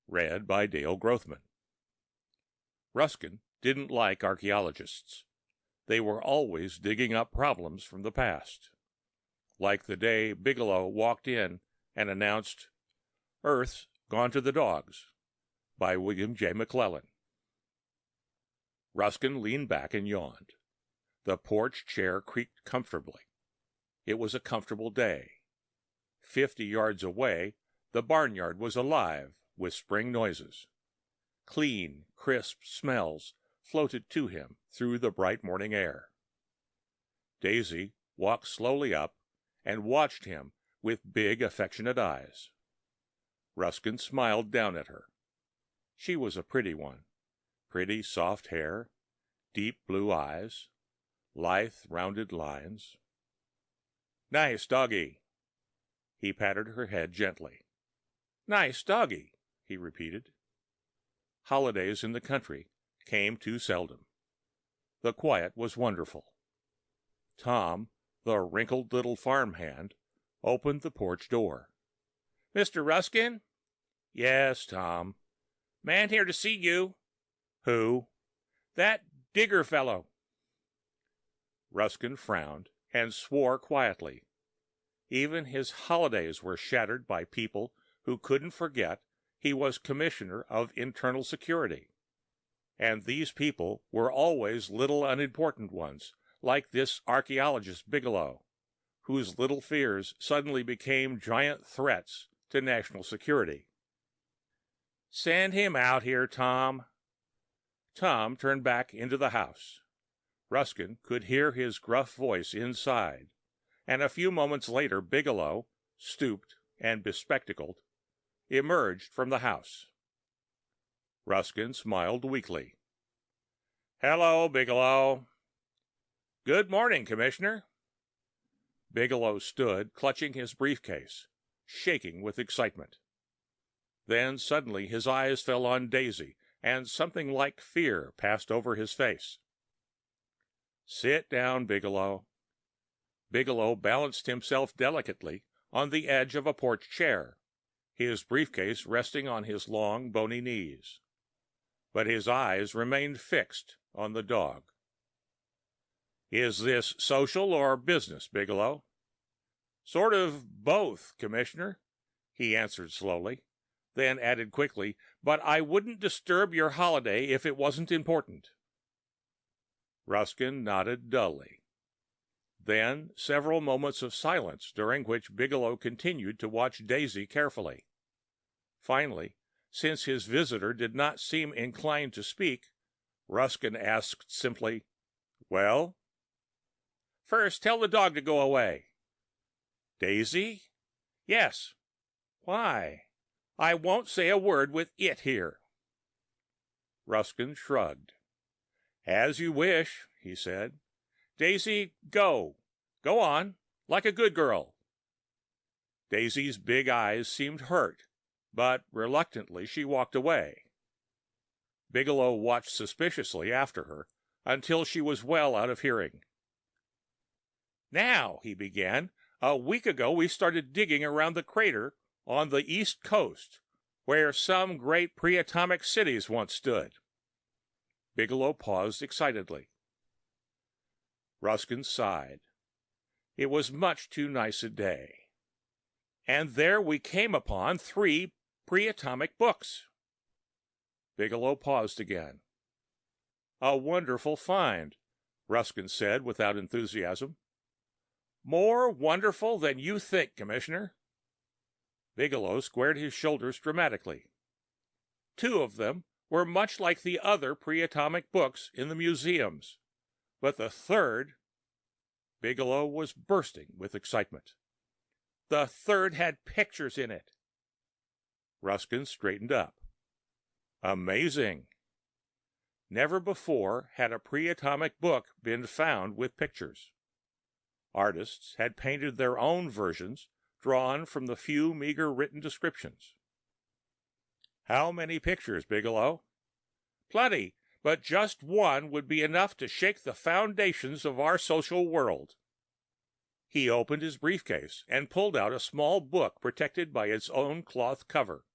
Read by Dale Grothman. Ruskin didn't like archaeologists. They were always digging up problems from the past. Like the day Bigelow walked in and announced, "Earth's gone to the dogs," by William J. McClellan. Ruskin leaned back and yawned. The porch chair creaked comfortably. It was a comfortable day. 50 yards away, the barnyard was alive with spring noises. Clean, crisp smells floated to him through the bright morning air. Daisy walked slowly up and watched him with big, affectionate eyes. Ruskin smiled down at her. She was a pretty one. Pretty soft hair, deep blue eyes, lithe, rounded lines. "Nice doggy." He patted her head gently. "Nice doggy," he repeated. Holidays in the country came too seldom. The quiet was wonderful. Tom, the wrinkled little farm hand, opened the porch door. "Mr. Ruskin?" "Yes, Tom." "Man here to see you." "Who?" "That Digger fellow." Ruskin frowned and swore quietly. Even his holidays were shattered by people who couldn't forget he was Commissioner of Internal Security. And these people were always little unimportant ones, like this archaeologist Bigelow, whose little fears suddenly became giant threats to national security. "Send him out here, Tom." Tom turned back into the house. Ruskin could hear his gruff voice inside, and a few moments later Bigelow, stooped and bespectacled, emerged from the house. Ruskin smiled weakly. "Hello, Bigelow." "Good morning, Commissioner." Bigelow stood, clutching his briefcase, shaking with excitement. Then suddenly his eyes fell on Daisy, and something like fear passed over his face. "Sit down, Bigelow." Bigelow balanced himself delicately on the edge of a porch chair, his briefcase resting on his long, bony knees. But his eyes remained fixed on the dog. "Is this social or business, Bigelow?" "Sort of both, Commissioner," he answered slowly, then added quickly, "but I wouldn't disturb your holiday if it wasn't important." Ruskin nodded dully. Then several moments of silence, during which Bigelow continued to watch Daisy carefully. Finally, since his visitor did not seem inclined to speak, Ruskin asked simply, "Well?" "First, tell the dog to go away." "Daisy?" "Yes." "Why?" "I won't say a word with it here." Ruskin shrugged. "As you wish," he said. "Daisy, go. Go on, like a good girl." Daisy's big eyes seemed hurt, but reluctantly she walked away. Bigelow watched suspiciously after her until she was well out of hearing. "Now," he began, "a week ago we started digging around the crater on the east coast, where some great pre-atomic cities once stood." Bigelow paused excitedly. Ruskin sighed. It was much too nice a day. "And there we came upon 3 pre-atomic books." Bigelow paused again. "A wonderful find," Ruskin said without enthusiasm. "More wonderful than you think, Commissioner." Bigelow squared his shoulders dramatically. "2 of them were much like the other pre-atomic books in the museums, but the 3rd—" Bigelow was bursting with excitement. "The 3rd had pictures in it." Ruskin straightened up. "Amazing." Never before had a pre-atomic book been found with pictures. Artists had painted their own versions, drawn from the few meager written descriptions. "How many pictures, Bigelow?" "Plenty, but just one would be enough to shake the foundations of our social world." He opened his briefcase and pulled out a small book protected by its own cloth cover.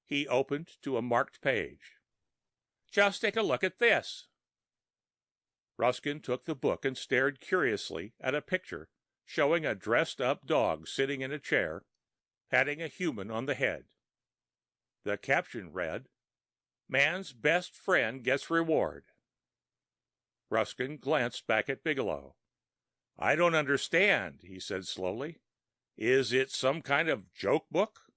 He opened to a marked page. "Just take a look at this." Ruskin took the book and stared curiously at a picture showing a dressed-up dog sitting in a chair, patting a human on the head. The caption read, "Man's best friend gets reward." Ruskin glanced back at Bigelow. "I don't understand," he said slowly. "Is it some kind of joke book?"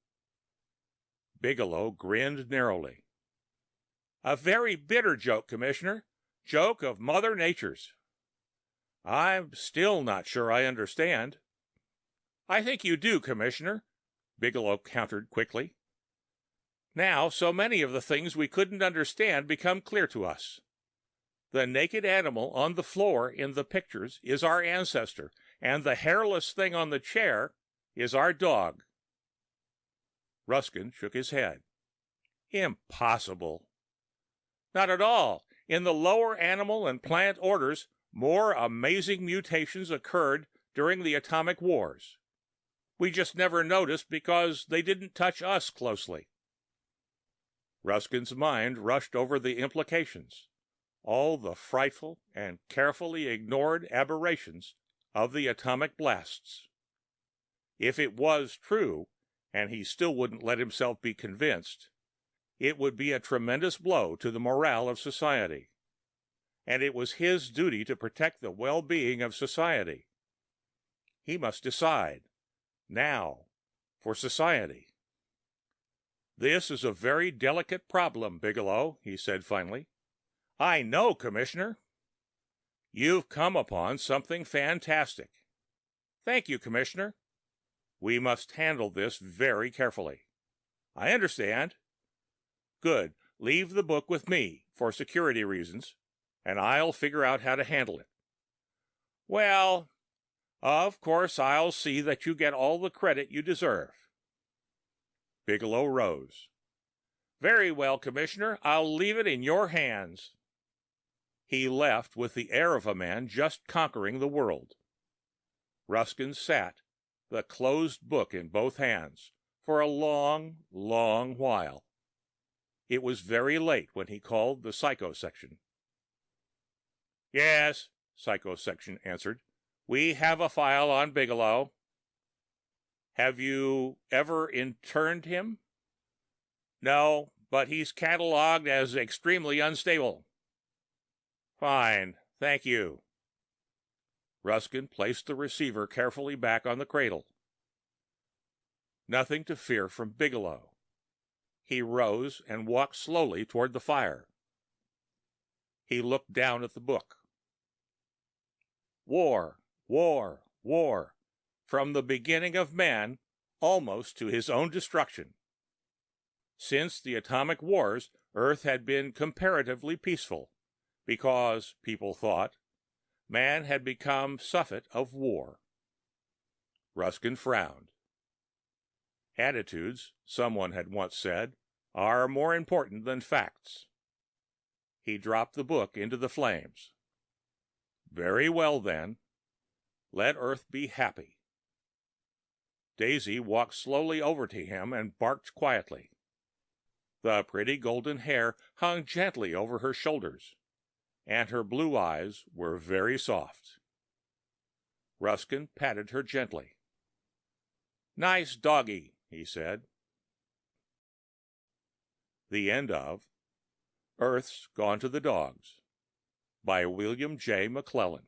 Bigelow grinned narrowly. "A very bitter joke, Commissioner. Joke of Mother Nature's." "I'm still not sure I understand." "I think you do, Commissioner," Bigelow countered quickly. "Now, so many of the things we couldn't understand become clear to us. The naked animal on the floor in the pictures is our ancestor, and the hairless thing on the chair is our dog." Ruskin shook his head. "Impossible." "Not at all. In the lower animal and plant orders, more amazing mutations occurred during the atomic wars. We just never noticed because they didn't touch us closely." Ruskin's mind rushed over the implications, all the frightful and carefully ignored aberrations of the atomic blasts. If it was true, and he still wouldn't let himself be convinced, it would be a tremendous blow to the morale of society. And it was his duty to protect the well-being of society. He must decide, now, for society. "This is a very delicate problem, Bigelow," he said finally. "I know, Commissioner." "You've come upon something fantastic." "Thank you, Commissioner." "We must handle this very carefully." "I understand." "Good. Leave the book with me, for security reasons, and I'll figure out how to handle it." "Well, of course I'll see that you get all the credit you deserve." Bigelow rose. "Very well, Commissioner. I'll leave it in your hands." He left with the air of a man just conquering the world. Ruskin sat, the closed book in both hands, for a long, long while. It was very late when he called the psycho section. "Yes," psycho section answered. "We have a file on Bigelow." "Have you ever interned him?" "No, but he's cataloged as extremely unstable." "Fine. Thank you." Ruskin placed the receiver carefully back on the cradle. Nothing to fear from Bigelow. He rose and walked slowly toward the fire. He looked down at the book. War, war, war, from the beginning of man almost to his own destruction. Since the atomic wars, Earth had been comparatively peaceful, because, people thought, man had become suffet of war. Ruskin frowned. Attitudes, someone had once said, are more important than facts. He dropped the book into the flames. Very well, then. Let Earth be happy. Daisy walked slowly over to him and barked quietly. The pretty golden hair hung gently over her shoulders, and her blue eyes were very soft. Ruskin patted her gently. "Nice doggy," he said. The end of Earth's Gone to the Dogs by William J. McClellan.